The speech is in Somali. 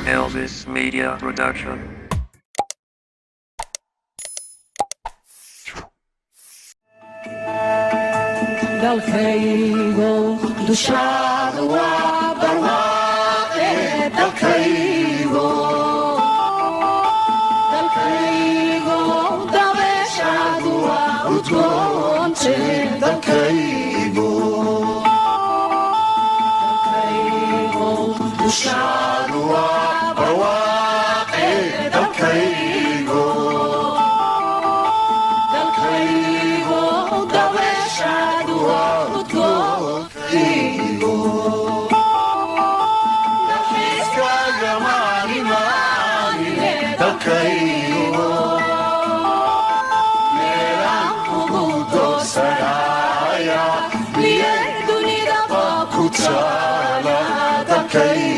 Elvis Media Production. dalkaygo dushaada waa barwaaqe dalkaygo dabeeshaadu waa udgoonte dalkaygo dushaadu waa barwaaqe dalkaygo dabeeshaadu waa udgoonte dalxiiskaaga maalimaanine dalkaygo meelaan kugu doorsanaya miyay dunidaba ku taala dalkaygo